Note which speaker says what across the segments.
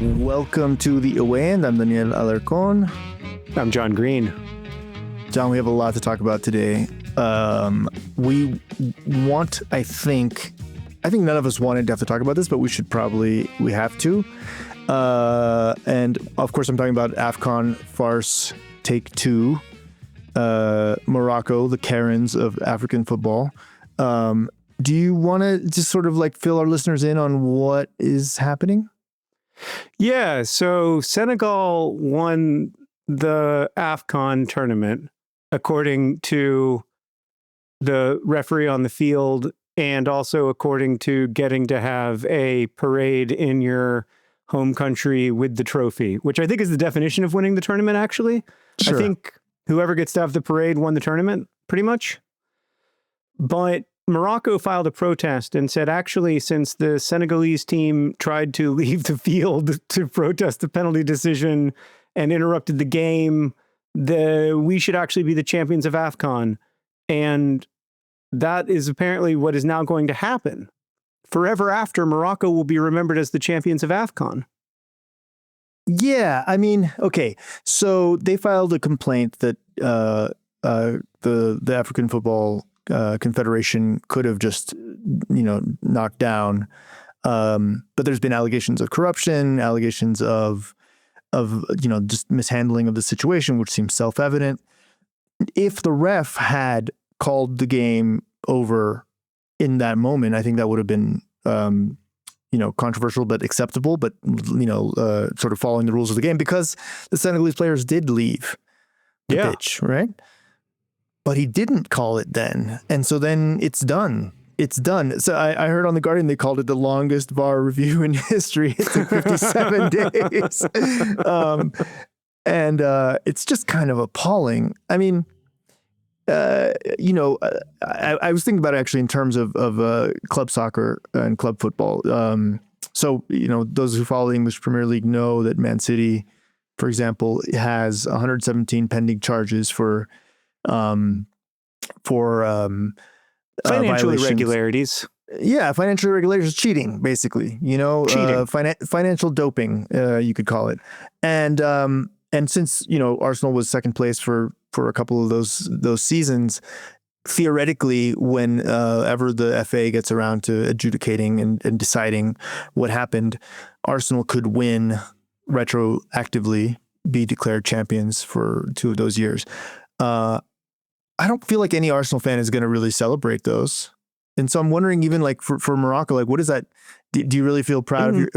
Speaker 1: Welcome to the Away End. I'm Daniel Alarcon.
Speaker 2: I'm John Green.
Speaker 1: John, we have a lot to talk about today. We want, I think none of us wanted to have to talk about this, but we have to. And of course, I'm talking about AFCON farce take 2. Morocco, the Karens of African football. Do you want to just sort of like fill our listeners in on what is happening?
Speaker 2: Yeah, so Senegal won the AFCON tournament according to the referee on the field and also according to getting to have a parade in your home country with the trophy, which I think is the definition of winning the tournament, actually. Sure. I think whoever gets to have the parade won the tournament, pretty much. But Morocco filed a protest and said, actually, since the Senegalese team tried to leave the field to protest the penalty decision and interrupted the game, we should actually be the champions of AFCON. And that is apparently what is now going to happen. Forever after, Morocco will be remembered as the champions of AFCON.
Speaker 1: Yeah, I mean, okay. So they filed a complaint that the African Football Confederation could have just, knocked down. But there's been allegations of corruption, allegations of just mishandling of the situation, which seems self-evident. If the ref had called the game over in that moment, I think that would have been, controversial but acceptable, but, sort of following the rules of the game, because the Senegalese players did leave the pitch, right? But he didn't call it then. And so then it's done. It's done. So I heard on The Guardian, they called it the longest VAR review in history. It took 57 days. And it's just kind of appalling. I mean, I was thinking about it actually in terms of club soccer and club football. So, those who follow the English Premier League know that Man City, for example, has 117 pending charges for financial
Speaker 2: irregularities.
Speaker 1: Yeah, financial irregularities, cheating, basically. Cheating, financial doping, you could call it. And since Arsenal was second place for a couple of those seasons, theoretically, whenever the FA gets around to adjudicating and deciding what happened, Arsenal could win retroactively, be declared champions for 2 of those years. I don't feel like any Arsenal fan is going to really celebrate those. And so I'm wondering, even like for Morocco, like what is that? Do you really feel proud of your,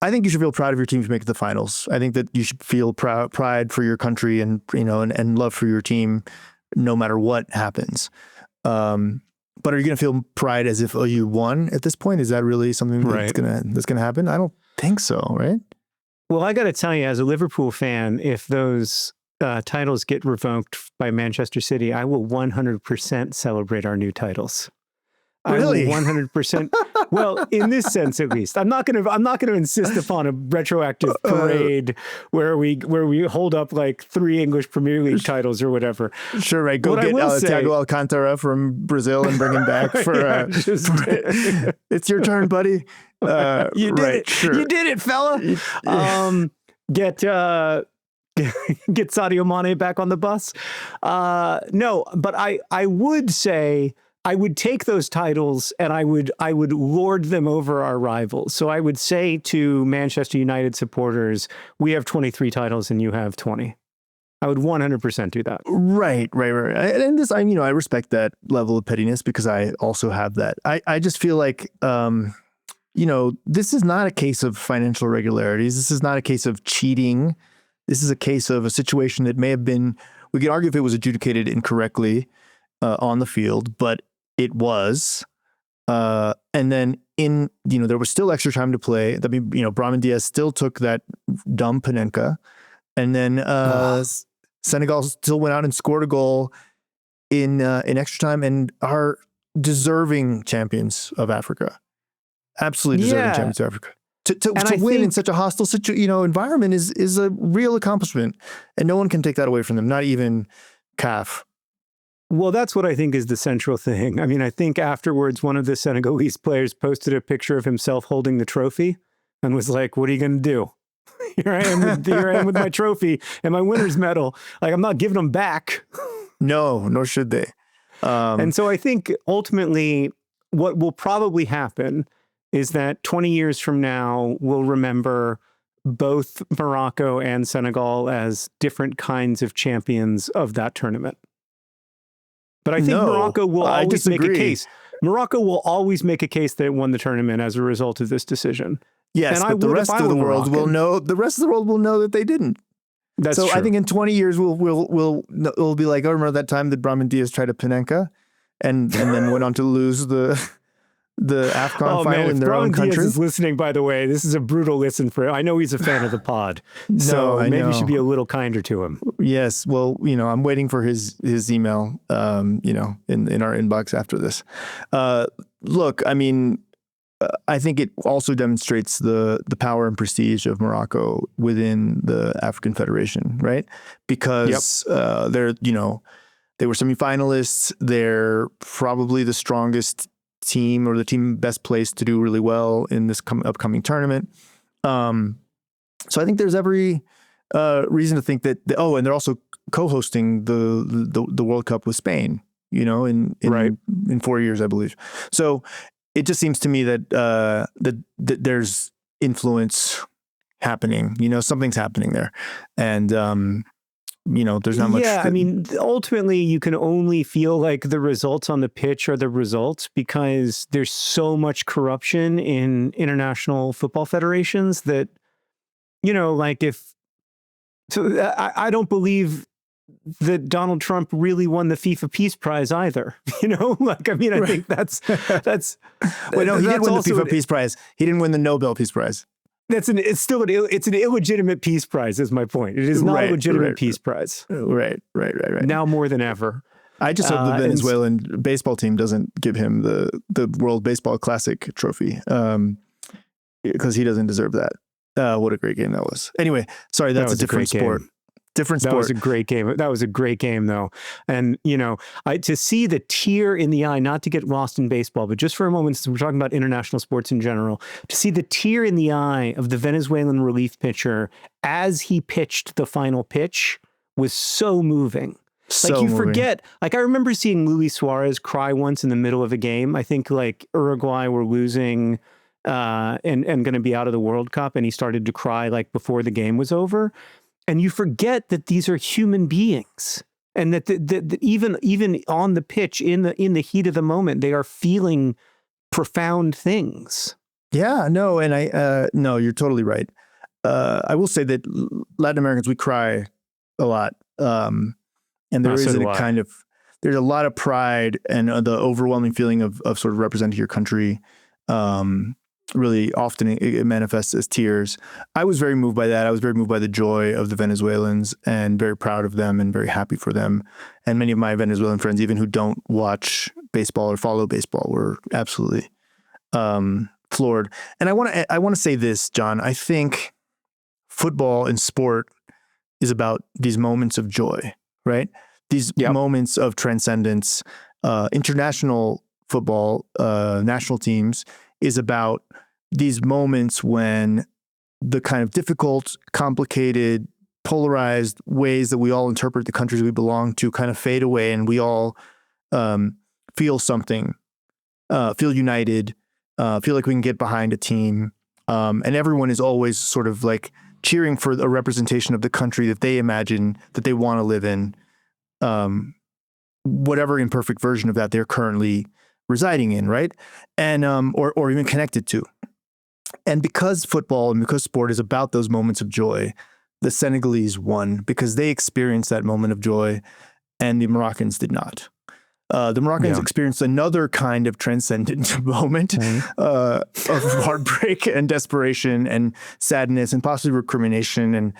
Speaker 1: I think you should feel proud of your team to make it to the finals. I think that you should feel pride for your country and, and love for your team no matter what happens. But are you going to feel pride as if, you won at this point? Is that really something that's going to happen? I don't think so. Right.
Speaker 2: Well, I got to tell you, as a Liverpool fan, if those titles get revoked by Manchester City, I will 100% celebrate our new titles.
Speaker 1: Really?
Speaker 2: 100%. Well, in this sense, at least, I'm not going to insist upon a retroactive parade where we hold up like 3 English Premier League titles or whatever.
Speaker 1: Sure, right. Go get Thiago Alcantara from Brazil and bring him back for. It's your turn, buddy.
Speaker 2: You did it.
Speaker 1: Sure.
Speaker 2: You did it, fella. Get Sadio Mane back on the bus. No, but I would say I would take those titles and I would lord them over our rivals. So I would say to Manchester United supporters, we have 23 titles and you have 20. I would 100% do that.
Speaker 1: Right. And this, I respect that level of pettiness because I also have that. I just feel like, this is not a case of financial irregularities. This is not a case of cheating. This is a case of a situation that may have been, we could argue if it was adjudicated incorrectly on the field, but it was. And then there was still extra time to play. I mean, Brahim Diaz still took that dumb Panenka. And then Senegal still went out and scored a goal in extra time and are deserving champions of Africa. Absolutely deserving champions of Africa. To win in such a hostile environment is a real accomplishment, and no one can take that away from them. Not even CAF.
Speaker 2: Well, that's what I think is the central thing. I mean, I think afterwards, one of the Senegalese players posted a picture of himself holding the trophy and was like, what are you going to do? Here I am with my trophy and my winner's medal. Like, I'm not giving them back.
Speaker 1: No, nor should they.
Speaker 2: And so I think ultimately what will probably happen is that 20 years from now, we'll remember both Morocco and Senegal as different kinds of champions of that tournament. But I think Morocco will always make a case. Morocco will always make a case that it won the tournament as a result of this decision.
Speaker 1: Yes, and but the rest of the world will know. The rest of the world will know that they didn't.
Speaker 2: That's true.
Speaker 1: I think in 20 years we'll be like, oh, remember that time that Brahim Diaz tried to Panenka, and then went on to lose the AFCON final in their own country.
Speaker 2: Diaz is listening, by the way. This is a brutal listen for him. I know he's a fan of the pod, so maybe you should be a little kinder to him.
Speaker 1: Yes, well, I'm waiting for his email, in our inbox after this. Look, I mean, I think it also demonstrates the power and prestige of Morocco within the African Federation, right? Because they were semifinalists. They're probably the strongest team, or the team best placed to do really well in this upcoming tournament. So I think there's every reason to think that. And they're also co-hosting the World Cup with Spain. In 4 years, I believe. So it just seems to me that there's influence happening. Something's happening there, and there's not much. Yeah,
Speaker 2: I mean, ultimately, you can only feel like the results on the pitch are the results because there's so much corruption in international football federations that, I don't believe that Donald Trump really won the FIFA Peace Prize either. I think that's.
Speaker 1: Wait, no, he did win the FIFA Peace Prize. He didn't win the Nobel Peace Prize.
Speaker 2: It's an illegitimate peace prize, is my point. It is not a legitimate peace prize.
Speaker 1: Right.
Speaker 2: Now more than ever.
Speaker 1: I just hope the Venezuelan baseball team doesn't give him the World Baseball Classic trophy, because he doesn't deserve that. What a great game that was. Anyway, sorry, that's a different sport. Different sport.
Speaker 2: That was a great game. That was a great game, though. And, to see the tear in the eye, not to get lost in baseball, but just for a moment, since we're talking about international sports in general, to see the tear in the eye of the Venezuelan relief pitcher as he pitched the final pitch was so moving. Forget, I remember seeing Luis Suarez cry once in the middle of a game. I think Uruguay were losing and going to be out of the World Cup, and he started to cry before the game was over. And you forget that these are human beings, and that even on the pitch, in the heat of the moment, they are feeling profound things.
Speaker 1: Yeah, no, and no, you're totally right. I will say that Latin Americans, we cry a lot, and there's a lot of pride and the overwhelming feeling of sort of representing your country. Really often it manifests as tears. I was very moved by that. I was very moved by the joy of the Venezuelans, and very proud of them and very happy for them. And many of my Venezuelan friends, even who don't watch baseball or follow baseball, were absolutely floored. And I want to say this, John. I think football and sport is about these moments of joy, right? These moments of transcendence. International football, national teams, is about these moments when the kind of difficult, complicated, polarized ways that we all interpret the countries we belong to kind of fade away, and we all feel something, feel united, feel like we can get behind a team, and everyone is always sort of cheering for a representation of the country that they imagine that they want to live in, whatever imperfect version of that they're currently residing in, right? And or even connected to. And because football and because sport is about those moments of joy, the Senegalese won because they experienced that moment of joy, and the Moroccans did not. The Moroccans experienced another kind of transcendent moment of heartbreak and desperation and sadness and possibly recrimination and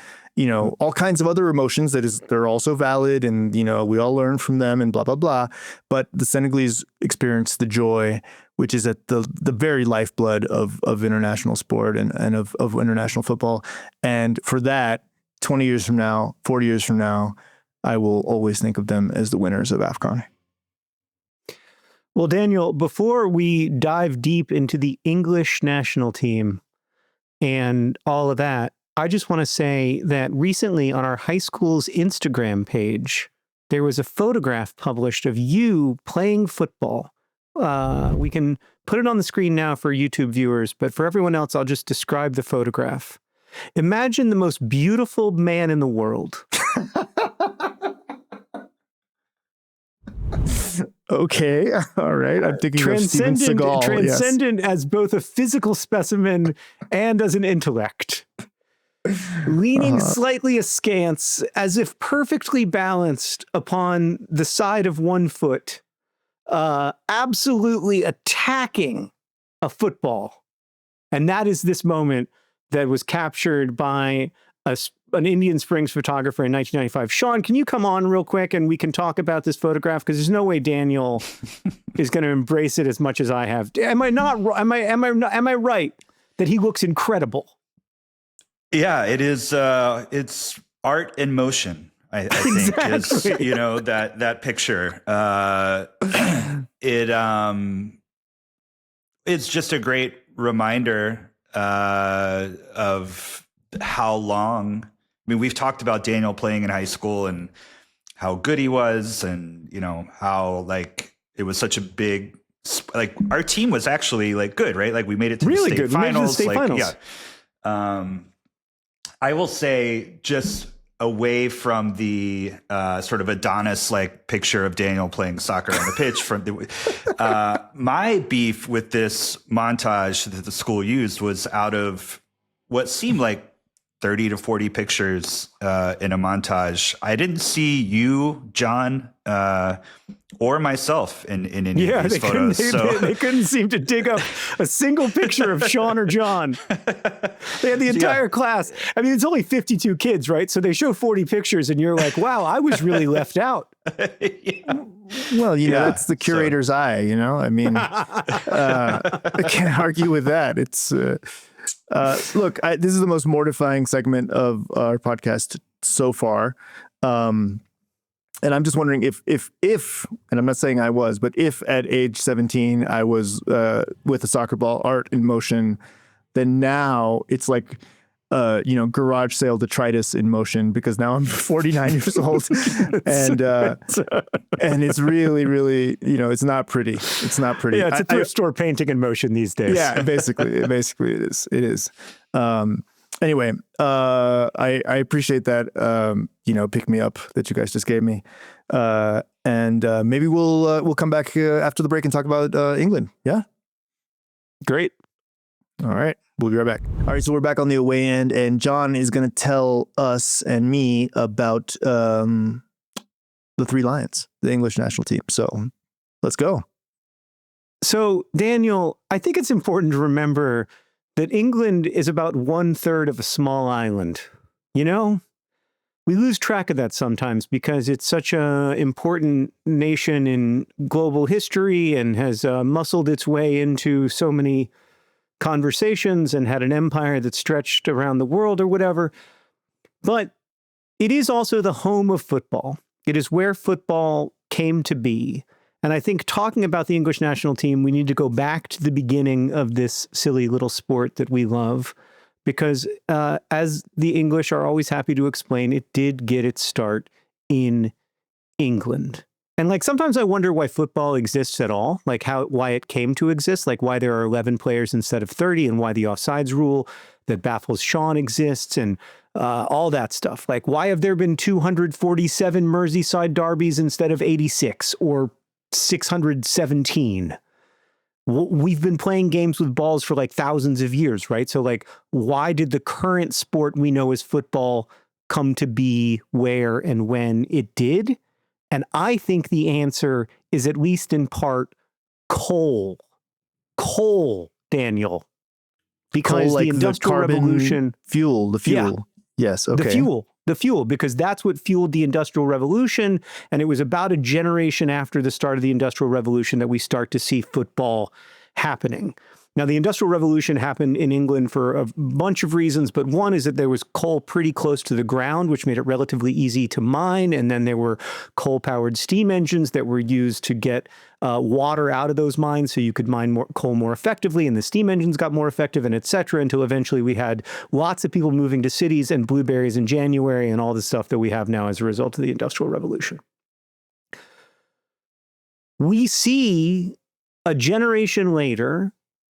Speaker 1: all kinds of other emotions they're also valid, and we all learn from them and blah blah blah. But the Senegalese experienced the joy, which is at the very lifeblood of international sport and of international football. And for that, 20 years from now, 40 years from now, I will always think of them as the winners of AFCON.
Speaker 2: Well, Daniel, before we dive deep into the English national team and all of that, I just want to say that recently on our high school's Instagram page, there was a photograph published of you playing football. We can put it on the screen now for YouTube viewers, but for everyone else, I'll just describe the photograph. Imagine the most beautiful man in the world.
Speaker 1: Okay, all right. I'm thinking of Steven Seagal.
Speaker 2: Transcendent as both a physical specimen and as an intellect. Leaning slightly askance, as if perfectly balanced upon the side of one foot, absolutely attacking a football. And that is this moment that was captured by an Indian Springs photographer in 1995. Sean, can you come on real quick and we can talk about this photograph? Because there's no way Daniel is going to embrace it as much as I have. Am I right that he looks incredible?
Speaker 3: Yeah, it is. It's art in motion. I think
Speaker 2: Exactly.
Speaker 3: is that picture. It's just a great reminder of how long. I mean, we've talked about Daniel playing in high school and how good he was, and how like it was such a big. Like our team was actually like good, right? Like we made it to
Speaker 2: Really
Speaker 3: the
Speaker 2: good.
Speaker 3: state finals.
Speaker 2: We made it to the state finals.
Speaker 3: Yeah. I will say, just away from the sort of Adonis-like picture of Daniel playing soccer on the pitch, my beef with this montage that the school used was out of what seemed like 30 to 40 pictures in a montage. I didn't see you, John, or myself in any of these photos.
Speaker 2: They couldn't seem to dig up a single picture of Sean or John. They had the entire class. I mean, it's only 52 kids, right? So they show 40 pictures and you're like, wow, I was really left out.
Speaker 1: Well, that's the curator's eye, I mean, I can't argue with that. It's, look, this is the most mortifying segment of our podcast so far. And I'm just wondering if, and I'm not saying I was, but if at age 17 I was with a soccer ball, art in motion, then now it's like, garage sale detritus in motion, because now I'm 49 years old and it's really, really, it's not pretty. It's not pretty.
Speaker 2: Yeah, it's a thrift store painting in motion these days.
Speaker 1: Yeah, basically it is. It is. Anyway, I appreciate that, pick me up that you guys just gave me. And maybe we'll come back after the break and talk about England. Yeah.
Speaker 2: Great.
Speaker 1: All right. We'll be right back. All right. So we're back on the away end, and John is going to tell us and me about the Three Lions, the English national team. So let's go.
Speaker 2: So, Daniel, I think it's important to remember that England is about 1/3 of a small island. We lose track of that sometimes because it's such an important nation in global history and has muscled its way into so many conversations and had an empire that stretched around the world or whatever. But it is also the home of football. It is where football came to be. And I think talking about the English national team, we need to go back to the beginning of this silly little sport that we love, because as the English are always happy to explain, it did get its start in England. And like sometimes I wonder why football exists at all, like why it came to exist, like why there are 11 players instead of 30, and why the offsides rule that baffles Sean exists, and all that stuff. Like, why have there been 247 Merseyside derbies instead of 86 or 617? We've been playing games with balls for like thousands of years, right? So like, why did the current sport we know as football come to be where and when it did? And I think the answer is, at least in part, coal. Coal, Daniel. Because
Speaker 1: coal, like
Speaker 2: the Industrial
Speaker 1: the
Speaker 2: Revolution...
Speaker 1: the fuel.
Speaker 2: Yeah.
Speaker 1: Yes, okay.
Speaker 2: The fuel, because that's what fueled the Industrial Revolution. And it was about a generation after the start of the Industrial Revolution that we start to see football happening. Now, the Industrial Revolution happened in England for a bunch of reasons, but one is that there was coal pretty close to the ground, which made it relatively easy to mine. And then there were coal-powered steam engines that were used to get water out of those mines so you could mine more coal more effectively, and the steam engines got more effective, and et cetera, until eventually we had lots of people moving to cities and blueberries in January and all the stuff that we have now as a result of the Industrial Revolution. We see a generation later,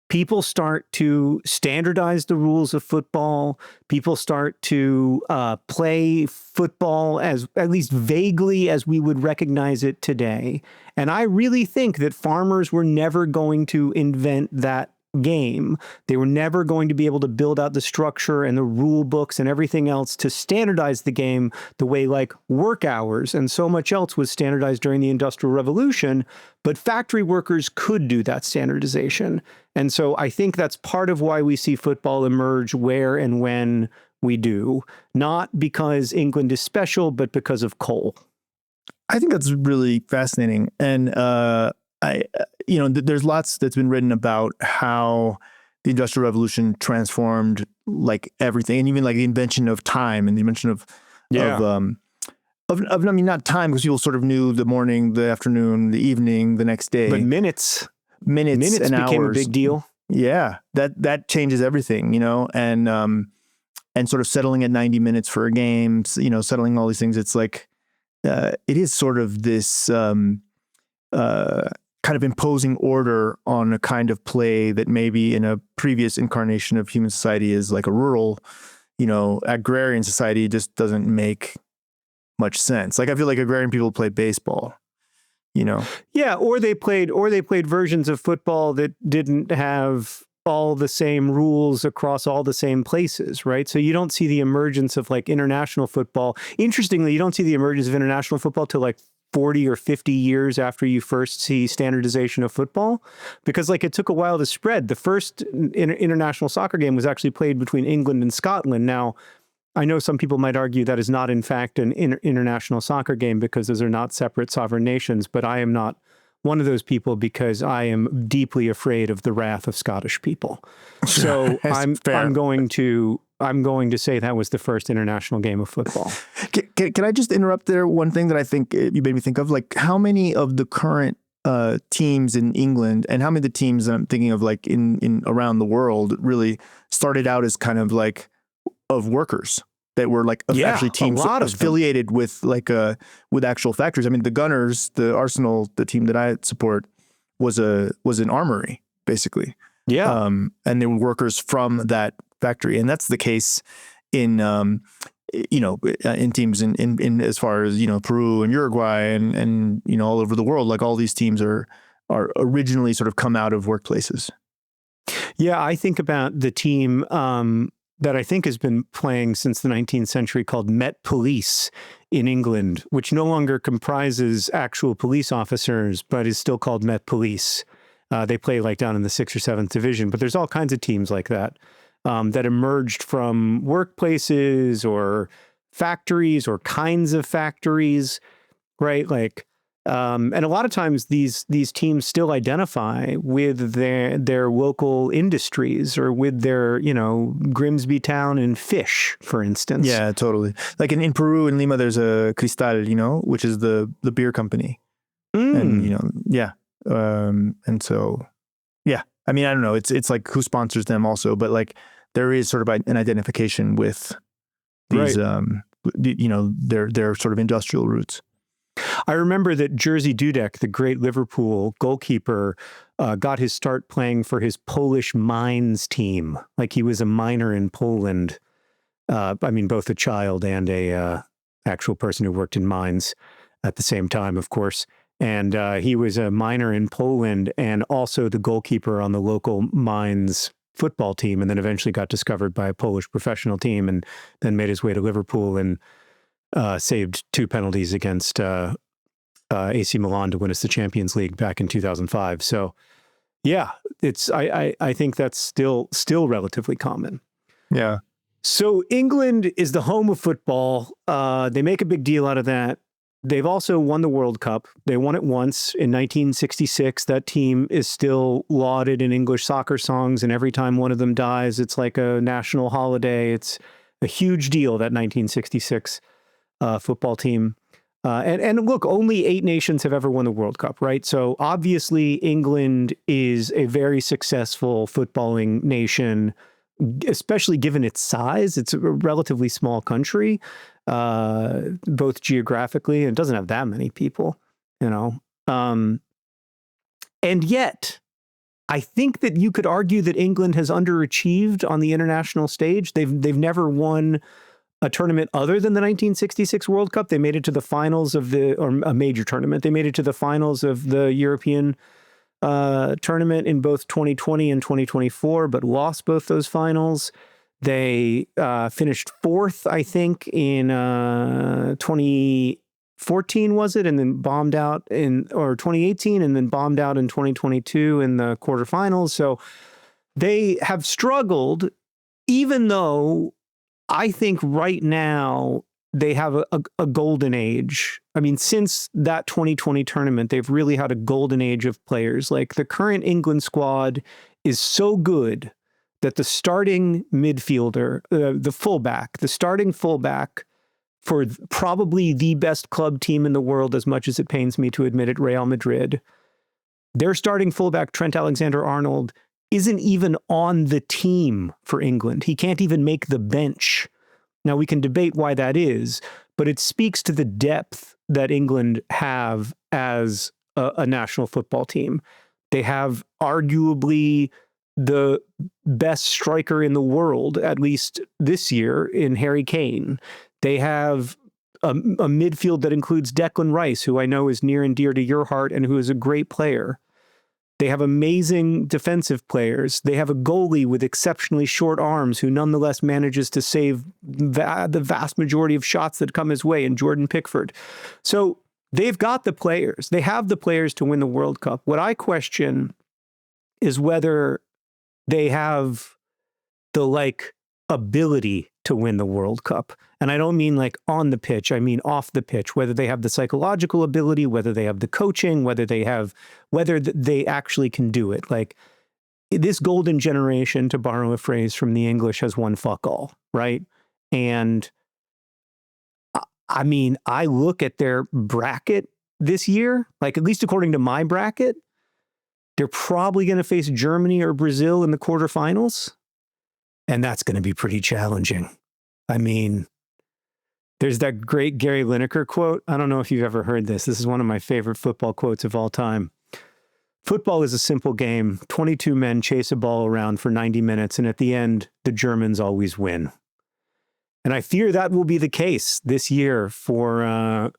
Speaker 2: people start to standardize the rules of football. People start to play football as at least vaguely as we would recognize it today. And I really think that farmers were never going to invent that game. They were never going to be able to build out the structure and the rule books and everything else to standardize the game the way like work hours and so much else was standardized during the Industrial Revolution. But factory workers could do that standardization. And so I think that's part of why we see football emerge where and when we do, not because England is special, but because of coal.
Speaker 1: I think that's really fascinating. And there's lots that's been written about how the Industrial Revolution transformed like everything, and even like the invention of time and the invention of I mean, not time, because people sort of knew the morning, the afternoon, the evening, the next day.
Speaker 2: But minutes
Speaker 1: and
Speaker 2: became
Speaker 1: hours.
Speaker 2: a big deal.
Speaker 1: Yeah, that changes everything, and sort of settling at 90 minutes for a game, settling all these things. It's like it is sort of this kind of imposing order on a kind of play that maybe in a previous incarnation of human society is like a rural, agrarian society just doesn't make much sense. Like I feel like agrarian people play baseball,
Speaker 2: Yeah, or they played versions of football that didn't have all the same rules across all the same places, right? So you don't see the emergence of like international football. Interestingly, you don't see the emergence of international football till like 40 or 50 years after you first see standardization of football, because like it took a while to spread. The first international soccer game was actually played between England and Scotland. Now, I know some people might argue that is not in fact an international soccer game because those are not separate sovereign nations, but I am not one of those people because I am deeply afraid of the wrath of Scottish people. So I'm going to say that was the first international game of football.
Speaker 1: Can I just interrupt there? One thing that I think you made me think of, like how many of the current teams in England and how many of the teams that I'm thinking of like in around the world really started out as kind of like of workers that were like actually teams affiliated with like with actual factories. I mean, the Gunners, the Arsenal, the team that I support was an armory basically.
Speaker 2: Yeah.
Speaker 1: And they were workers from that factory. And that's the case in teams in as far as, Peru and Uruguay and all over the world. Like all these teams are originally sort of come out of workplaces.
Speaker 2: Yeah. I think about the team, that I think has been playing since the 19th century called Met Police in England, which no longer comprises actual police officers, but is still called Met Police. They play like down in the 6th or 7th division, but there's all kinds of teams like that that emerged from workplaces or factories or kinds of factories, right? Like, and a lot of times these teams still identify with their local industries or with their, Grimsby Town and fish, for instance.
Speaker 1: Yeah, totally. Like in Peru, in Lima, there's a Cristal, which is the beer company. And, and so, yeah, I mean, I don't know. It's like who sponsors them also, but like there is sort of an identification with these, their sort of industrial roots.
Speaker 2: I remember that Jerzy Dudek, the great Liverpool goalkeeper, got his start playing for his Polish mines team. Like he was a miner in Poland. Both a child and a actual person who worked in mines at the same time, of course. And he was a miner in Poland and also the goalkeeper on the local mines football team, and then eventually got discovered by a Polish professional team and then made his way to Liverpool and saved 2 penalties against AC Milan to win us the Champions League back in 2005. So, yeah, I think that's still relatively common.
Speaker 1: Yeah.
Speaker 2: So England is the home of football. They make a big deal out of that. they've also won the World Cup. They won it once in 1966. That team is still lauded in English soccer songs, and every time one of them dies, it's like a national holiday. It's a huge deal, that 1966 football team. And look, only 8 nations have ever won the World Cup, right? So obviously England is a very successful footballing nation, especially given its size. It's a relatively small country, both geographically, and it doesn't have that many people, you know. And yet, I think that you could argue that England has underachieved on the international stage. They've never won a tournament other than the 1966 World Cup. They made it to the finals of or a major tournament. They made it to the finals of the European tournament in both 2020 and 2024, but lost both those finals. They finished 4th, I think, in 2014, was it? And then bombed out or 2018, and then bombed out in 2022 in the quarterfinals. So they have struggled, even though I think right now they have a golden age. I mean, since that 2020 tournament, they've really had a golden age of players. Like, the current England squad is so good that the starting midfielder, the starting fullback for probably the best club team in the world, as much as it pains me to admit it, Real Madrid, their starting fullback, Trent Alexander-Arnold, isn't even on the team for England. He can't even make the bench. Now, we can debate why that is, but it speaks to the depth that England have as a national football team. They have arguably the best striker in the world, at least this year, in Harry Kane. They have a midfield that includes Declan Rice, who I know is near and dear to your heart and who is a great player. They have amazing defensive players. They have a goalie with exceptionally short arms who nonetheless manages to save the vast majority of shots that come his way, in Jordan Pickford. So they've got the players. They have the players to win the World Cup. What I question is whether they have the ability to win the World Cup. And I don't mean on the pitch, I mean off the pitch, whether they have the psychological ability, whether they have the coaching, whether they actually can do it. Like, this golden generation, to borrow a phrase from the English, has won fuck all, right? And I mean, I look at their bracket this year, at least according to my bracket, they're probably going to face Germany or Brazil in the quarterfinals. And that's going to be pretty challenging. I mean, there's that great Gary Lineker quote. I don't know if you've ever heard this. This is one of my favorite football quotes of all time. Football is a simple game. 22 men chase a ball around for 90 minutes, and at the end, the Germans always win. And I fear that will be the case this year for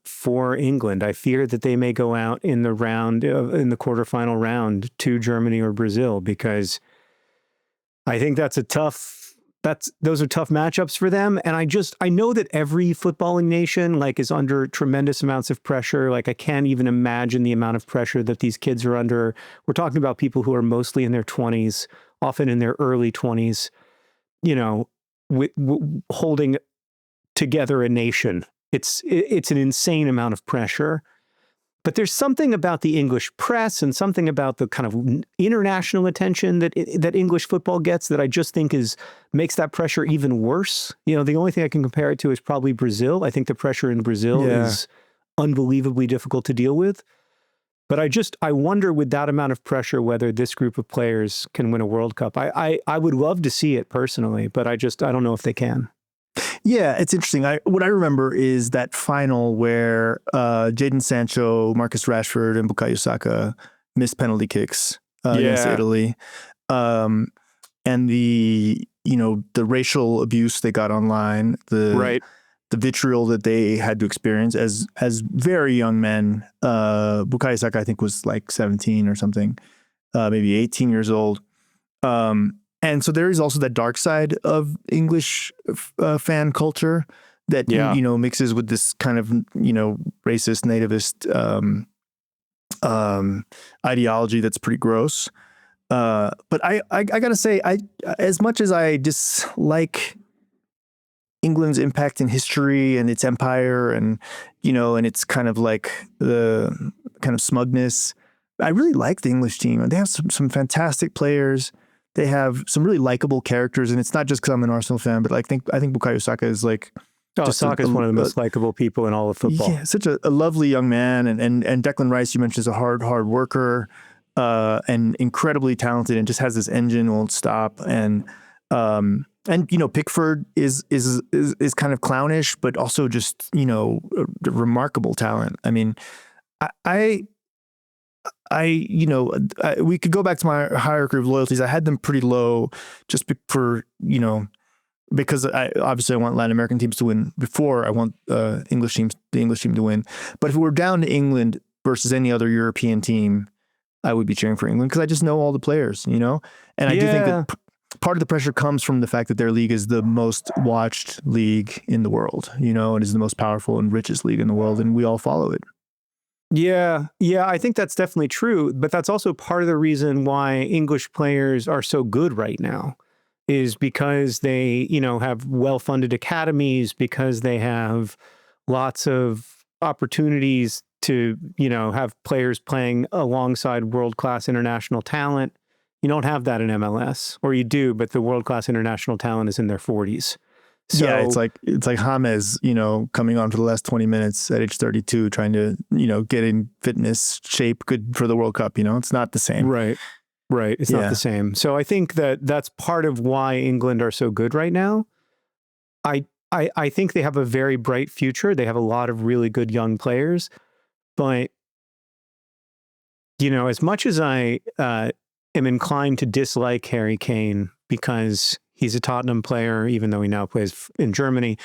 Speaker 2: England. I fear that they may go out in the quarterfinal round to Germany or Brazil, because I think those are tough matchups for them. And I know that every footballing nation is under tremendous amounts of pressure. I can't even imagine the amount of pressure that these kids are under. We're talking about people who are mostly in their 20s, often in their early 20s, holding together a nation. It's an insane amount of pressure. But there's something about the English press and something about the kind of international attention that English football gets that I just think makes that pressure even worse. The only thing I can compare it to is probably Brazil. I think the pressure in Brazil is unbelievably difficult to deal with. But I wonder, with that amount of pressure, whether this group of players can win a World Cup. I would love to see it personally, but I don't know if they can.
Speaker 1: Yeah, it's interesting. What I remember is that final where Jadon Sancho, Marcus Rashford, and Bukayo Saka missed penalty kicks against Italy, and the racial abuse they got online, the vitriol that they had to experience as very young men. Bukayo Saka, I think, was 17 or something, maybe 18 years old. And so there is also that dark side of English fan culture that, mixes with this kind of, racist, nativist ideology that's pretty gross. But I got to say, as much as I dislike England's impact in history and its empire, and and it's kind of like the kind of smugness. I really like the English team. They have some fantastic players. They have some really likable characters, and it's not just because I'm an Arsenal fan, but I think Bukayo Saka is like.
Speaker 2: Saka is one of the most likable people in all of football.
Speaker 1: Yeah, such a lovely young man, and Declan Rice, you mentioned, is a hard worker, and incredibly talented, and just has this engine, won't stop, and Pickford is kind of clownish, but also just a remarkable talent. I mean, we could go back to my hierarchy of loyalties. I had them pretty low, just because obviously I want Latin American teams to win before I want the English team to win. But if we're down to England versus any other European team, I would be cheering for England because I just know all the players, And I do think that part of the pressure comes from the fact that their league is the most watched league in the world, and is the most powerful and richest league in the world, and we all follow it.
Speaker 2: Yeah, I think that's definitely true. But that's also part of the reason why English players are so good right now. Is because they, have well-funded academies, because they have lots of opportunities to, have players playing alongside world-class international talent. You don't have that in MLS, or you do, but the world-class international talent is in their 40s. So,
Speaker 1: yeah, it's like James, coming on for the last 20 minutes at age 32, trying to, get in fitness shape, good for the World Cup. It's not the same.
Speaker 2: Right. It's not the same. So I think that's part of why England are so good right now. I think they have a very bright future. They have a lot of really good young players. But, as much as I am inclined to dislike Harry Kane because he's a Tottenham player, even though he now plays in Germany,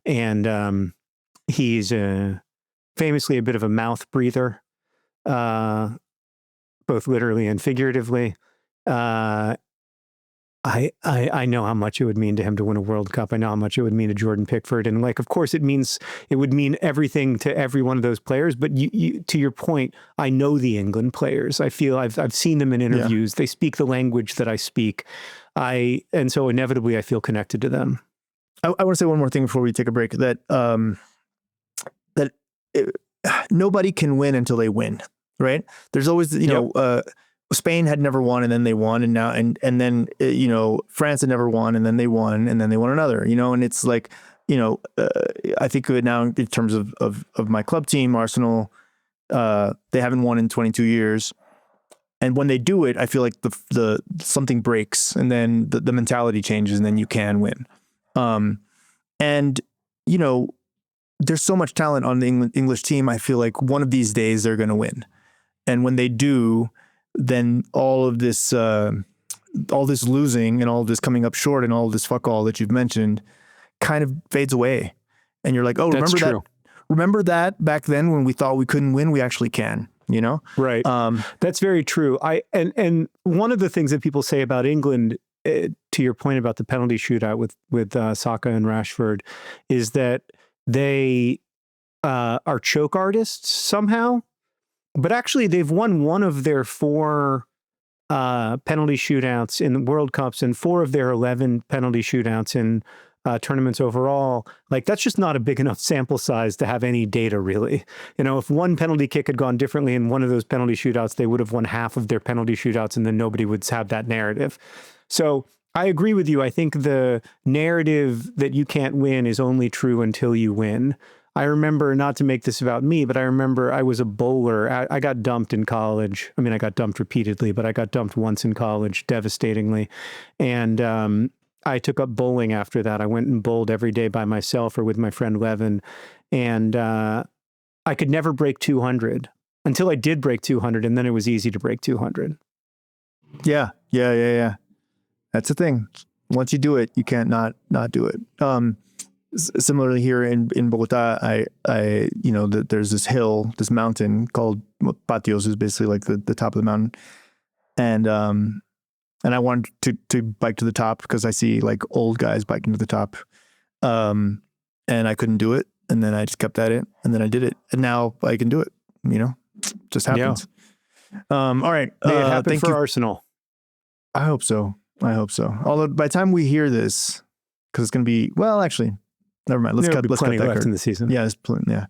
Speaker 2: and he's famously a bit of a mouth breather, both literally and figuratively. I know how much it would mean to him to win a World Cup. I know how much it would mean to Jordan Pickford. And of course it would mean everything to every one of those players. But you, to your point, I know the England players. I feel I've seen them in interviews. Yeah. They speak the language that I speak. And so inevitably I feel connected to them.
Speaker 1: I want to say one more thing before we take a break, that nobody can win until they win. Right. There's always, Spain had never won and then they won, and now, and then, France had never won and then they won another, and it's like, I think of it now in terms of my club team, Arsenal, they haven't won in 22 years. And when they do it, I feel like the something breaks, and then the mentality changes, and then you can win. And, there's so much talent on the English team. I feel like one of these days they're going to win. And when they do, then all this losing and all this coming up short and all this fuck all that you've mentioned kind of fades away. And you're like, oh, remember that back then when we thought we couldn't win, we actually can,
Speaker 2: Right. That's very true. And one of the things that people say about England, to your point about the penalty shootout with Saka and Rashford, is that they are choke artists somehow. But actually, they've won one of their 4 penalty shootouts in World Cups and 4 of their 11 penalty shootouts in tournaments overall. Like, that's just not a big enough sample size to have any data, really. If one penalty kick had gone differently in one of those penalty shootouts, they would have won half of their penalty shootouts, and then nobody would have that narrative. So I agree with you. I think the narrative that you can't win is only true until you win. I remember, not to make this about me, but I remember I was a bowler. I got dumped in college. I mean, I got dumped repeatedly, but I got dumped once in college, devastatingly. And I took up bowling after that. I went and bowled every day by myself or with my friend Levin. And I could never break 200 until I did break 200. And then it was easy to break 200.
Speaker 1: Yeah. That's the thing. Once you do it, you can't not do it. Similarly here in Bogota, there's this hill, this mountain called Patios, is basically like the top of the mountain. And I wanted to bike to the top because I see like old guys biking to the top. And I couldn't do it. And then I just kept at it, and then I did it. And now I can do it, just happens.
Speaker 2: Yeah.
Speaker 1: All right.
Speaker 2: It happened for Arsenal.
Speaker 1: I hope so. Although by the time we hear this, because it's going to be, well, actually, Never mind.
Speaker 2: There'll be
Speaker 1: Let's cut
Speaker 2: plenty
Speaker 1: that
Speaker 2: left
Speaker 1: card.
Speaker 2: in the season.
Speaker 1: Yeah, yeah.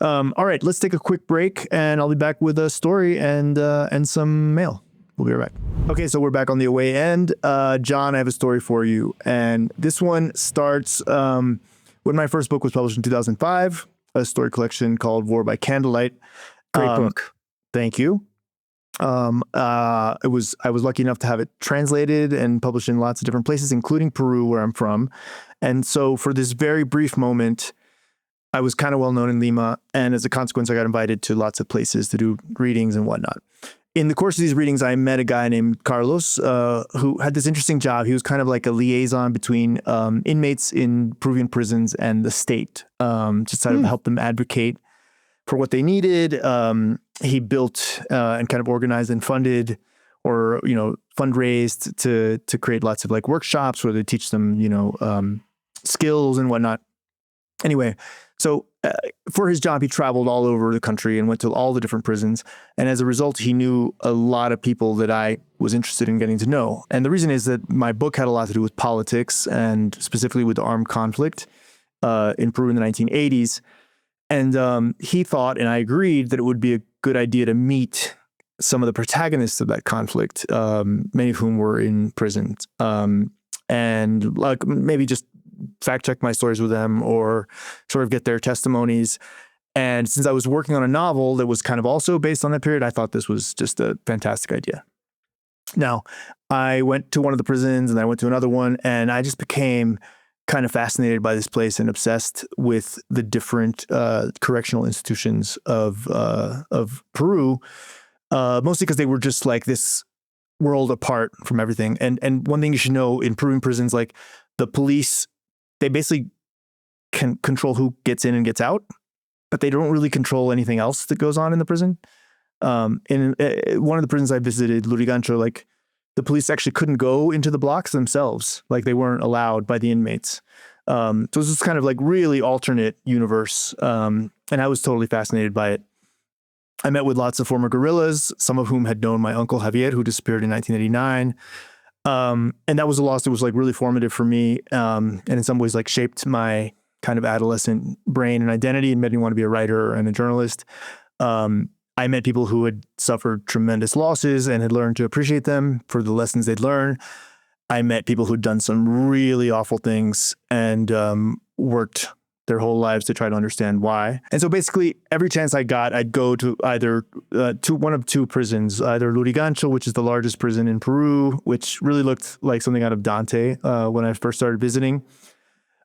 Speaker 1: All right, let's take a quick break, and I'll be back with a story and some mail. We'll be right back. Okay, so we're back on the away end. John, I have a story for you, and this one starts when my first book was published in 2005, a story collection called War by Candlelight.
Speaker 2: Great book.
Speaker 1: Thank you. I was lucky enough to have it translated and published in lots of different places, including Peru, where I'm from. And so for this very brief moment, I was kind of well known in Lima. And as a consequence, I got invited to lots of places to do readings and whatnot. In the course of these readings, I met a guy named Carlos, who had this interesting job. He was kind of like a liaison between inmates in Peruvian prisons and the state, just to help them advocate for what they needed. He built and kind of organized and funded, or fundraised to create lots of like workshops where they teach them skills and whatnot. Anyway, so for his job, he traveled all over the country and went to all the different prisons. And as a result, he knew a lot of people that I was interested in getting to know. And the reason is that my book had a lot to do with politics, and specifically with the armed conflict in Peru in the 1980s. And he thought, and I agreed, that it would be a good idea to meet some of the protagonists of that conflict, many of whom were in prison, and like maybe just fact check my stories with them or sort of get their testimonies. And since I was working on a novel that was kind of also based on that period, I thought this was just a fantastic idea. Now, I went to one of the prisons and I went to another one, and I just became kind of fascinated by this place and obsessed with the different correctional institutions of Peru, mostly because they were just like this world apart from everything. And one thing you should know, in Peruvian prisons, like the police, they basically can control who gets in and gets out, but they don't really control anything else that goes on in the prison. In one of the prisons I visited, Lurigancho, like the police actually couldn't go into the blocks themselves. Like they weren't allowed by the inmates. So it was this kind of like really alternate universe. And I was totally fascinated by it. I met with lots of former guerrillas, some of whom had known my uncle Javier, who disappeared in 1989. And that was a loss that was like really formative for me. And in some ways like shaped my kind of adolescent brain and identity and made me want to be a writer and a journalist. I met people who had suffered tremendous losses and had learned to appreciate them for the lessons they'd learned. I met people who'd done some really awful things and worked their whole lives to try to understand why. And so basically every chance I got, I'd go to either to one of two prisons, either Lurigancho, which is the largest prison in Peru, which really looked like something out of Dante when I first started visiting,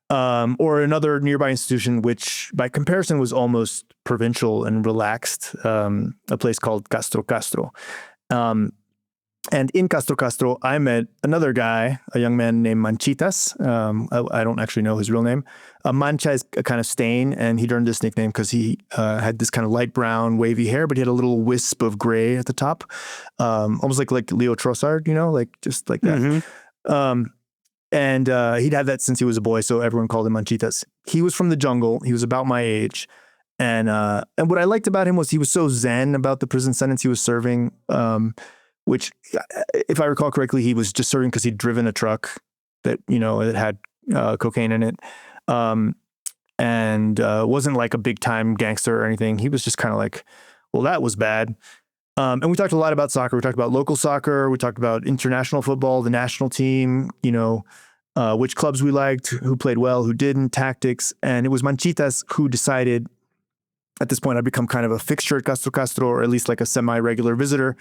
Speaker 1: or another nearby institution, which by comparison was almost provincial and relaxed, a place called Castro. And in Castro, I met another guy, a young man named Manchitas. I don't actually know his real name. Mancha is a kind of stain, and he'd earned this nickname because he had this kind of light brown, wavy hair, but he had a little wisp of gray at the top, almost like Leo Trossard, like just like that. Mm-hmm. And he'd had that since he was a boy, so everyone called him Manchitas. He was from the jungle. He was about my age. And what I liked about him was he was so zen about the prison sentence he was serving, which, if I recall correctly, he was just serving because he'd driven a truck that, it had cocaine in it, and wasn't like a big time gangster or anything. He was just kind of like, well, that was bad. And we talked a lot about soccer. We talked about local soccer. We talked about international football, the national team, which clubs we liked, who played well, who didn't, tactics. And it was Manchitas who decided at this point I'd become kind of a fixture at Castro, or at least like a semi-regular visitor,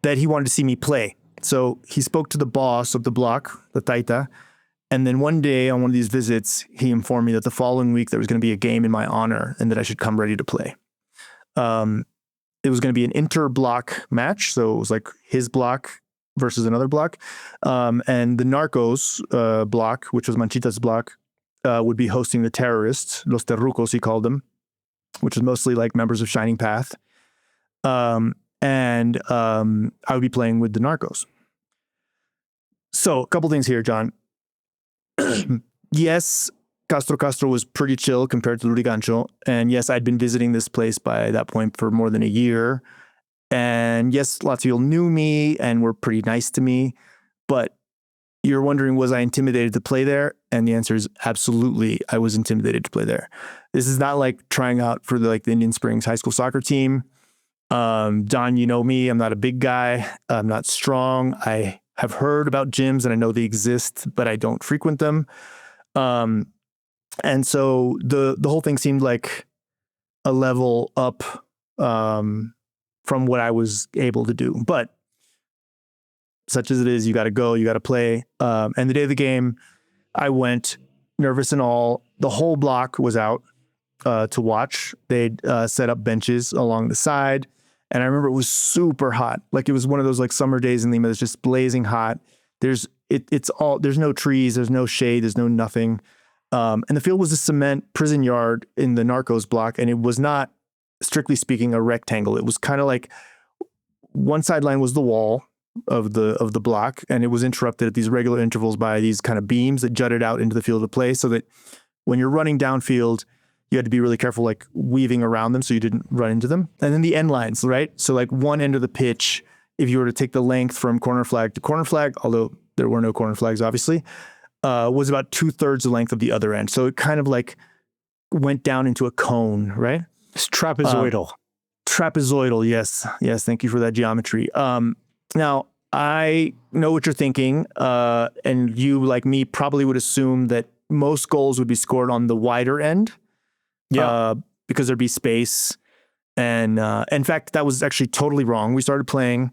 Speaker 1: that he wanted to see me play. So he spoke to the boss of the block, the Taita, and then one day on one of these visits, he informed me that the following week there was going to be a game in my honor and that I should come ready to play. It was going to be an inter-block match, so it was like his block versus another block. And the Narcos block, which was Manchitas' block, would be hosting the terrorists, Los Terrucos, he called them, which was mostly like members of Shining Path. And I would be playing with the Narcos. So a couple things here, John. Yes, Castro was pretty chill compared to Lurigancho. And yes, I'd been visiting this place by that point for more than a year. And yes, lots of people knew me and were pretty nice to me. But you're wondering, was I intimidated to play there? And the answer is absolutely. I was intimidated to play there. This is not like trying out for the Indian Springs high school soccer team. Don, you know me, I'm not a big guy. I'm not strong. I have heard about gyms and I know they exist, but I don't frequent them. And so the whole thing seemed like a level up from what I was able to do. But such as it is, you got to go, you got to play. And the day of the game, I went nervous and all. The whole block was out to watch. They'd set up benches along the side. And I remember it was super hot. Like it was one of those like summer days in Lima that's just blazing hot. There's no trees, there's no shade, there's no nothing. And the field was a cement prison yard in the Narcos block. And it was not, strictly speaking, a rectangle. It was kind of like one sideline was the wall of the block, and it was interrupted at these regular intervals by these kind of beams that jutted out into the field of play, so that when you're running downfield, you had to be really careful, like weaving around them so you didn't run into them. And then the end lines, right? So like one end of the pitch, if you were to take the length from corner flag to corner flag, although there were no corner flags, obviously, was about 2/3 the length of the other end. So it kind of like went down into a cone, right?
Speaker 2: It's trapezoidal.
Speaker 1: Trapezoidal, yes. Yes, thank you for that geometry. Now, I know what you're thinking, and you, like me, probably would assume that most goals would be scored on the wider end, because there'd be space. And in fact, that was actually totally wrong. We started playing,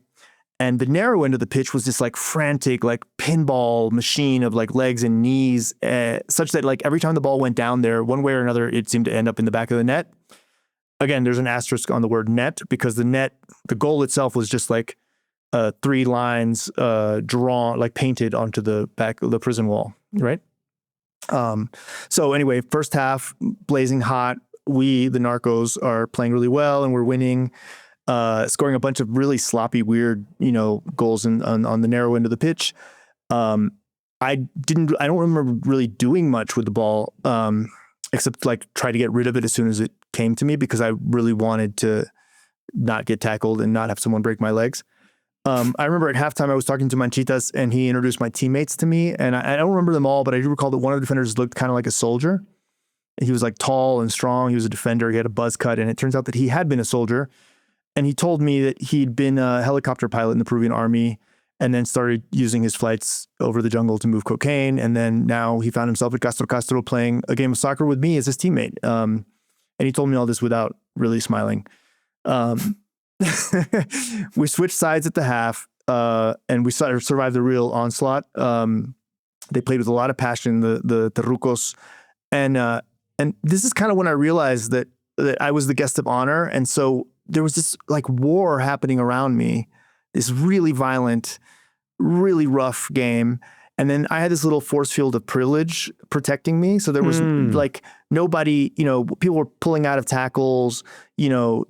Speaker 1: and the narrow end of the pitch was this like frantic, like pinball machine of like legs and knees, such that like every time the ball went down there, one way or another, it seemed to end up in the back of the net. Again, there's an asterisk on the word net, because the goal itself was just like 3 lines drawn, like painted onto the back of the prison wall, right? So anyway, first half, blazing hot. We, the Narcos, are playing really well, and we're winning, scoring a bunch of really sloppy, weird, goals on the narrow end of the pitch. I don't remember really doing much with the ball, except like try to get rid of it as soon as it came to me, because I really wanted to not get tackled and not have someone break my legs. I remember at halftime I was talking to Manchitas, and he introduced my teammates to me, and I don't remember them all, but I do recall that one of the defenders looked kind of like a soldier. He was like tall and strong. He was a defender. He had a buzz cut, and it turns out that he had been a soldier. And he told me that he'd been a helicopter pilot in the Peruvian army, and then started using his flights over the jungle to move cocaine. And then now he found himself at Castro playing a game of soccer with me as his teammate. And he told me all this without really smiling. We switched sides at the half, and we survived the real onslaught. They played with a lot of passion, the Terrucos. And this is kind of when I realized that I was the guest of honor. And so there was this like war happening around me, this really violent, really rough game. And then I had this little force field of privilege protecting me. So there was like nobody, people were pulling out of tackles, they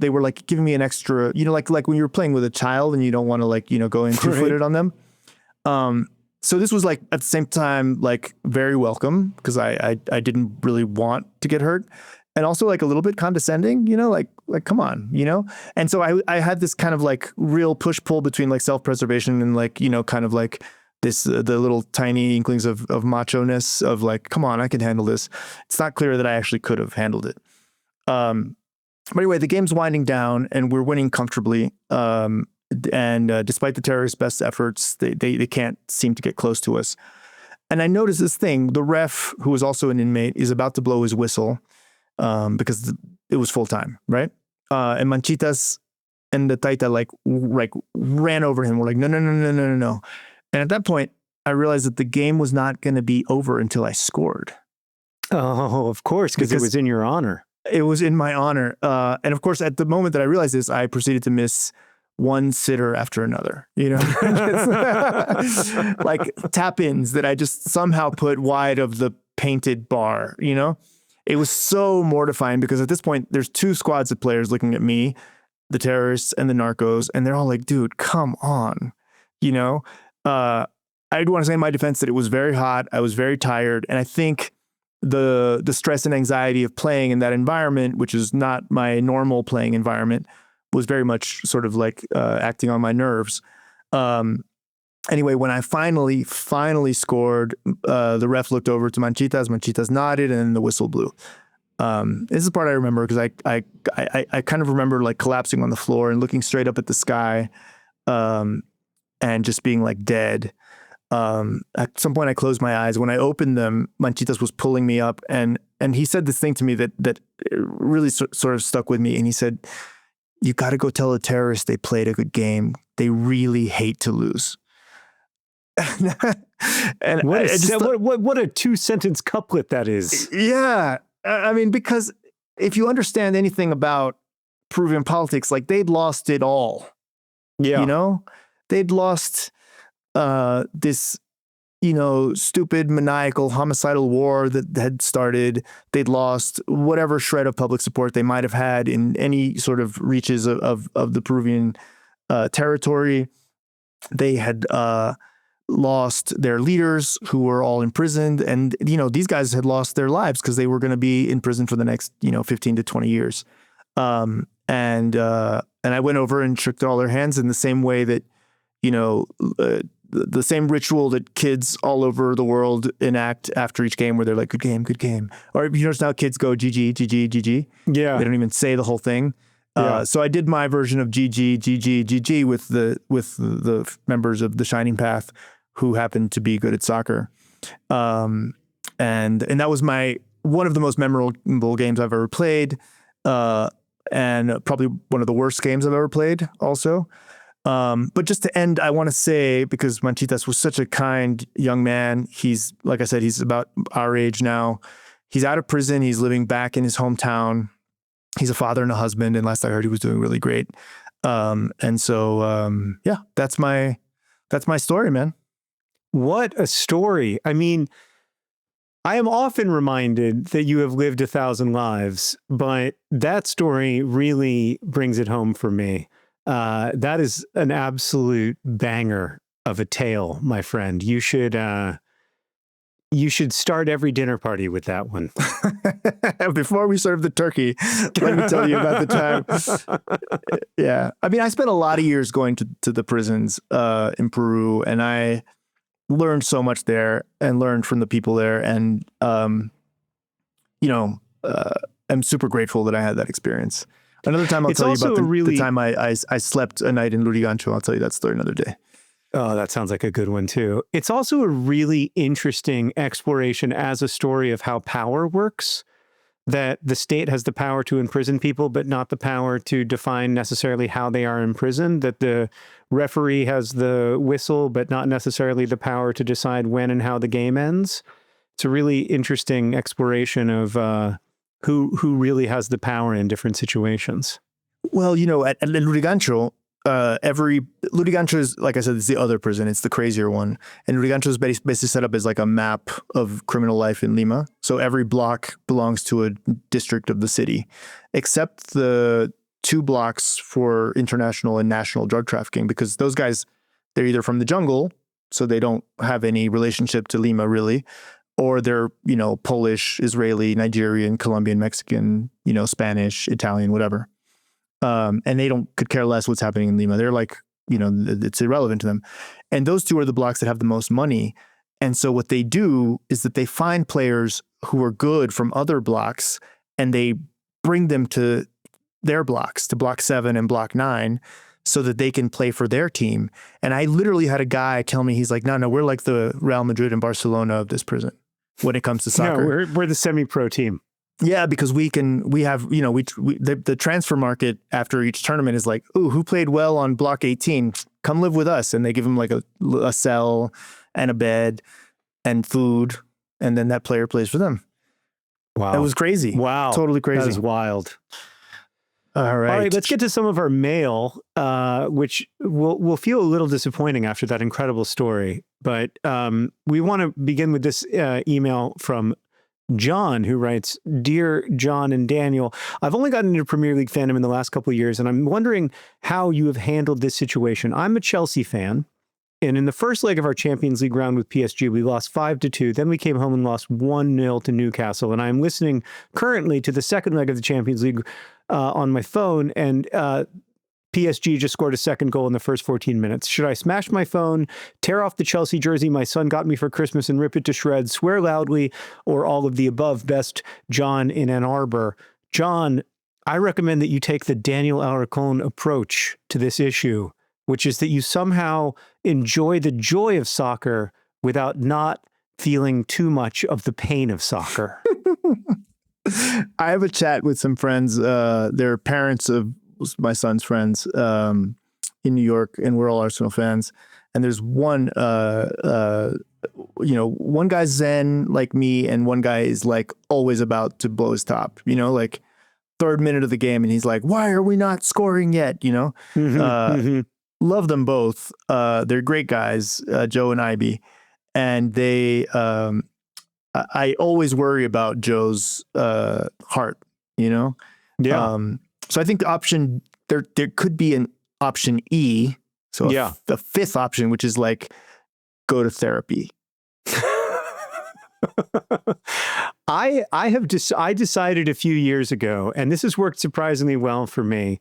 Speaker 1: were like giving me an extra, like when you're playing with a child and you don't want to like, go in two-footed on them. So this was like at the same time, like very welcome, because I didn't really want to get hurt. And also like a little bit condescending, like come on, And so I had this kind of like real push-pull between like self-preservation and like, kind of like this, the little tiny inklings of macho-ness of like, come on, I can handle this. It's not clear that I actually could have handled it. But anyway, the game's winding down and we're winning comfortably. And despite the terrorists' best efforts, they can't seem to get close to us. And I noticed this thing. The ref, who was also an inmate, is about to blow his whistle because it was full time, right? And Manchitas and the Taita like ran over him. We're like, no. And at that point, I realized that the game was not going to be over until I scored.
Speaker 2: Oh, of course, because it was in your honor.
Speaker 1: It was in my honor. And of course, at the moment that I realized this, I proceeded to miss one sitter after another, like tap-ins that I just somehow put wide of the painted bar, It was so mortifying because at this point, there's 2 squads of players looking at me, the terrorists and the Narcos, and they're all like, dude, come on, I do want to say in my defense that it was very hot. I was very tired. And I think the stress and anxiety of playing in that environment, which is not my normal playing environment, was very much sort of like acting on my nerves. Anyway, when I finally scored, the ref looked over to Manchitas nodded, and then the whistle blew. This is the part I remember because I kind of remember like collapsing on the floor and looking straight up at the sky, and just being like dead. At some point I closed my eyes. When I opened them, Manchitas was pulling me up, and he said this thing to me that really sort of stuck with me. And he said, "You got to go tell the terrorists they played a good game. They really hate to lose." And
Speaker 2: what a 2-sentence couplet that is.
Speaker 1: Yeah. I mean, because if you understand anything about Peruvian politics, like they'd lost it all.
Speaker 2: Yeah.
Speaker 1: You know, they'd lost this, stupid, maniacal, homicidal war that had started. They'd lost whatever shred of public support they might have had in any sort of reaches of the Peruvian territory. They had lost their leaders who were all imprisoned. And, these guys had lost their lives because they were going to be in prison for the next, 15 to 20 years. And I went over and shook all their hands in the same way that, the same ritual that kids all over the world enact after each game where they're like, good game, good game. Or you notice now kids go GG, GG, GG.
Speaker 2: Yeah.
Speaker 1: They don't even say the whole thing. Yeah. So I did my version of GG, GG, GG with the members of the Shining Path who happened to be good at soccer. And that was one of the most memorable games I've ever played. And probably one of the worst games I've ever played also. But just to end, I want to say, because Manchitas was such a kind young man, he's, like I said, he's about our age now. He's out of prison. He's living back in his hometown. He's a father and a husband. And last I heard, he was doing really great. And so, that's my story, man.
Speaker 2: What a story. I mean, I am often reminded that you have lived 1,000 lives, but that story really brings it home for me. That is an absolute banger of a tale, my friend. You should start every dinner party with that one.
Speaker 1: Before we serve the turkey, let me tell you about the time. Yeah. I mean, I spent a lot of years going to the prisons in Peru, and I learned so much there and learned from the people there. And, I'm super grateful that I had that experience. Another time I'll tell you about the time I slept a night in Lurigancho. I'll tell you that story another day.
Speaker 2: Oh, that sounds like a good one too. It's also a really interesting exploration as a story of how power works, that the state has the power to imprison people, but not the power to define necessarily how they are imprisoned, that the referee has the whistle, but not necessarily the power to decide when and how the game ends. It's a really interesting exploration of who really has the power in different situations.
Speaker 1: Well, at Lurigancho, Lurigancho is, like I said, it's the other prison. It's the crazier one. And Lurigancho is basically set up as like a map of criminal life in Lima. So every block belongs to a district of the city, except the 2 blocks for international and national drug trafficking, because those guys, they're either from the jungle, so they don't have any relationship to Lima really, or they're, Polish, Israeli, Nigerian, Colombian, Mexican, Spanish, Italian, whatever. And they could care less what's happening in Lima. They're like, it's irrelevant to them. And those 2 are the blocks that have the most money. And so what they do is that they find players who are good from other blocks, and they bring them to their blocks, to block 7 and block 9, so that they can play for their team. And I literally had a guy tell me, he's like, no, we're like the Real Madrid and Barcelona of this prison when it comes to soccer.
Speaker 2: No, we're the semi-pro team.
Speaker 1: Yeah, because we have, the transfer market after each tournament is like, ooh, who played well on block 18? Come live with us. And they give them like a cell and a bed and food. And then that player plays for them.
Speaker 2: Wow.
Speaker 1: It was crazy.
Speaker 2: Wow.
Speaker 1: Totally crazy.
Speaker 2: That is wild.
Speaker 1: All right.
Speaker 2: Let's get to some of our mail, which will feel a little disappointing after that incredible story. But we want to begin with this email from John, who writes, "Dear John and Daniel, I've only gotten into Premier League fandom in the last couple of years, and I'm wondering how you have handled this situation. I'm a Chelsea fan, and in the first leg of our Champions League round with PSG, we lost 5-2. Then we came home and lost 1-0 to Newcastle. And I'm listening currently to the second leg of the Champions League on my phone, and PSG just scored a second goal in the first 14 minutes. Should I smash my phone, tear off the Chelsea jersey my son got me for Christmas and rip it to shreds, swear loudly, or all of the above? Best, John in Ann Arbor. John, I recommend that you take the Daniel Alarcón approach to this issue, which is that you somehow enjoy the joy of soccer without not feeling too much of the pain of soccer.
Speaker 1: I have a chat with some friends. They're parents of my son's friends in New York, and we're all Arsenal fans. And there's one, one guy's zen like me, and one guy is like always about to blow his top. Like third minute of the game, and he's like, "Why are we not scoring yet?" Love them both. They're great guys, Joe and Ivy, and they. I always worry about Joe's heart, Yeah. So I think the option there could be an option E. So the fifth option, which is like go to therapy.
Speaker 2: I decided a few years ago, and this has worked surprisingly well for me,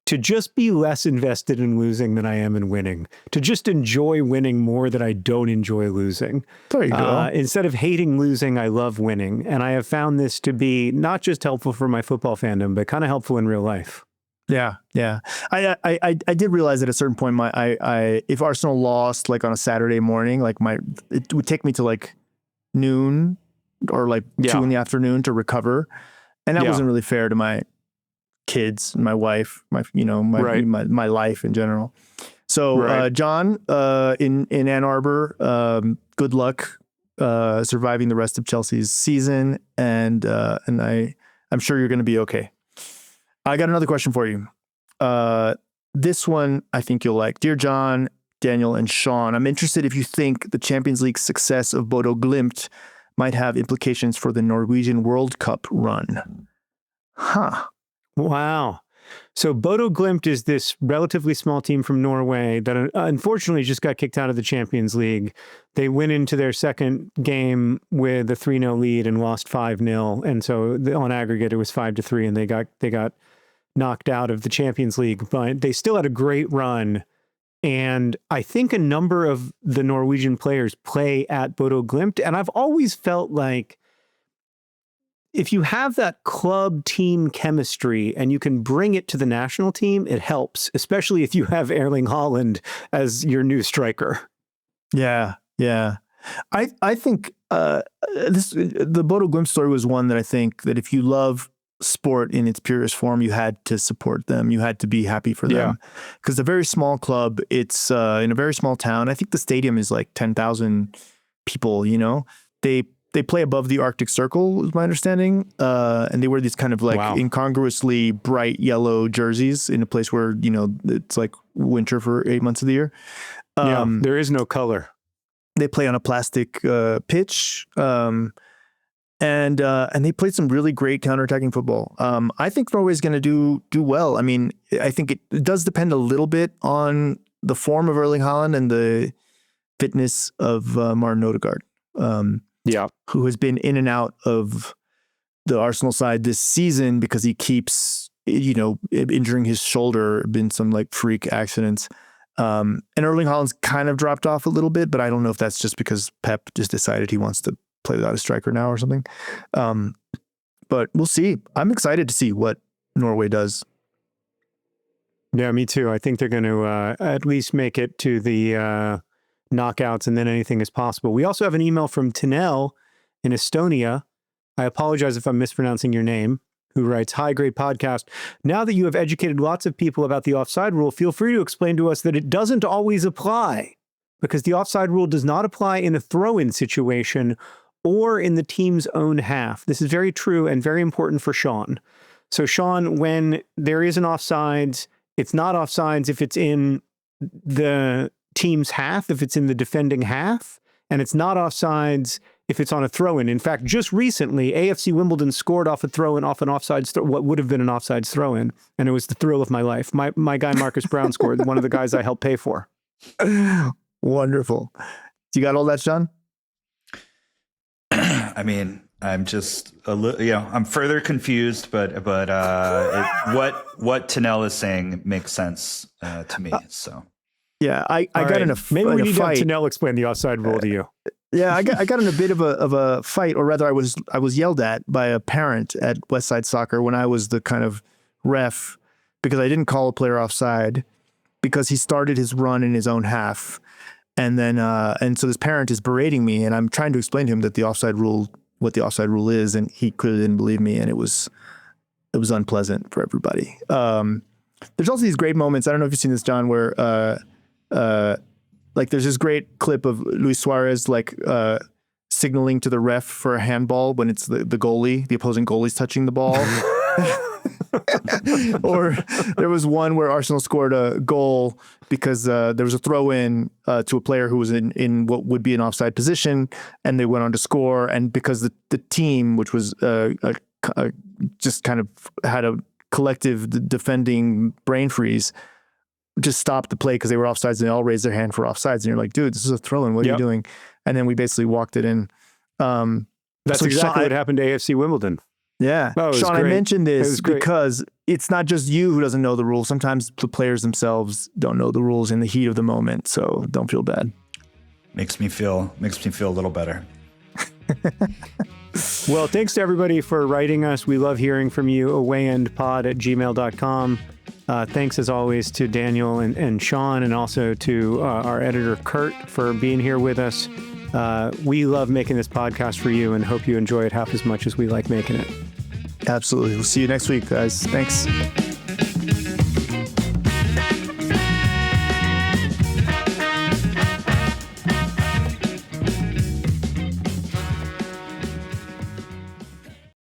Speaker 2: to just be less invested in losing than I am in winning, to just enjoy winning more than I don't enjoy losing.
Speaker 1: There you go.
Speaker 2: Instead of hating losing, I love winning. And I have found this to be not just helpful for my football fandom, but kind of helpful in real life.
Speaker 1: Yeah. I did realize at a certain point, if Arsenal lost like on a Saturday morning, like it would take me to like noon or like 2 in the afternoon to recover. And that wasn't really fair to my kids, my wife, my life in general. So, John, in Ann Arbor, good luck surviving the rest of Chelsea's season, and I'm sure you're going to be okay. I got another question for you. This one I think you'll like. Dear John, Daniel, and Sean, I'm interested if you think the Champions League success of Bodo Glimt might have implications for the Norwegian World Cup run. Huh.
Speaker 2: Wow. So Bodo Glimt is this relatively small team from Norway that unfortunately just got kicked out of the Champions League. They went into their second game with a 3-0 lead and lost 5-0. And so on aggregate, it was 5-3, and they got knocked out of the Champions League. But they still had a great run. And I think a number of the Norwegian players play at Bodo Glimt. And I've always felt like if you have that club team chemistry and you can bring it to the national team, it helps, especially if you have Erling Haaland as your new striker.
Speaker 1: Yeah. I think the Bodo Glimt story was one that I think that if you love sport in its purest form, you had to support them. You had to be happy for them. Because a very small club, it's in a very small town. I think the stadium is like 10,000 people, They play above the Arctic Circle, is my understanding. And they wear these kind of like incongruously bright yellow jerseys in a place where, it's like winter for 8 months of the year.
Speaker 2: There is no color.
Speaker 1: They play on a plastic pitch. And they played some really great counterattacking football. I think Norway is going to do well. I mean, I think it does depend a little bit on the form of Erling Haaland and the fitness of Martin Odegaard. Who has been in and out of the Arsenal side this season because he keeps, injuring his shoulder, been some like freak accidents. And Erling Haaland's kind of dropped off a little bit, but I don't know if that's just because Pep just decided he wants to play without a striker now or something. But we'll see. I'm excited to see what Norway does.
Speaker 2: Yeah, me too. I think they're going to at least make it to the knockouts, and then anything is possible. We also have an email from Tinel in Estonia. I apologize if I'm mispronouncing your name, who writes, "Hi, great podcast. Now that you have educated lots of people about the offside rule, feel free to explain to us that it doesn't always apply, because the offside rule does not apply in a throw-in situation or in the team's own half. This is very true and very important for Sean. So Sean, when there is an offsides, it's not offsides if it's in the team's half, if it's in the defending half, and it's not offsides if it's on a throw-in. In fact, just recently, AFC Wimbledon scored off a throw-in off an offsides, what would have been an offsides throw-in, and it was the thrill of my life. My guy Marcus Brown scored, one of the guys I helped pay for.
Speaker 1: Wonderful. You got all that, Sean?
Speaker 3: I mean, I'm just a little, I'm further confused, but what Tanel is saying makes sense to me. So
Speaker 1: yeah, I got in a
Speaker 2: maybe we need
Speaker 1: fight.
Speaker 2: to have Tanel explain the offside rule to you.
Speaker 1: Yeah, I got in a bit of a fight, or rather, I was yelled at by a parent at Westside Soccer when I was the kind of ref because I didn't call a player offside because he started his run in his own half, and then and so this parent is berating me, and I'm trying to explain to him that what the offside rule is, and he clearly didn't believe me, and it was unpleasant for everybody. There's also these great moments. I don't know if you've seen this, John, where like there's this great clip of Luis Suarez signaling to the ref for a handball when it's the goalie, the opposing goalie's touching the ball. Or there was one where Arsenal scored a goal because there was a throw in to a player who was in what would be an offside position, and they went on to score. And because the team, which was just kind of had a collective defending brain freeze, just stopped the play because they were offsides, and they all raised their hand for offsides. And you're like, dude, this is a throw-in. What are you doing? And then we basically walked it in.
Speaker 2: That's exactly what happened to AFC Wimbledon.
Speaker 1: Yeah.
Speaker 2: Oh,
Speaker 1: Sean,
Speaker 2: great.
Speaker 1: I mentioned this because it's not just you who doesn't know the rules. Sometimes the players themselves don't know the rules in the heat of the moment. So don't feel bad.
Speaker 3: Makes me feel a little better.
Speaker 2: Well, thanks to everybody for writing us. We love hearing from you. awayendpod@gmail.com. Thanks as always to Daniel and Sean, and also to our editor Kurt for being here with us. We love making this podcast for you and hope you enjoy it half as much as we like making it.
Speaker 1: Absolutely. We'll see you next week, guys. Thanks.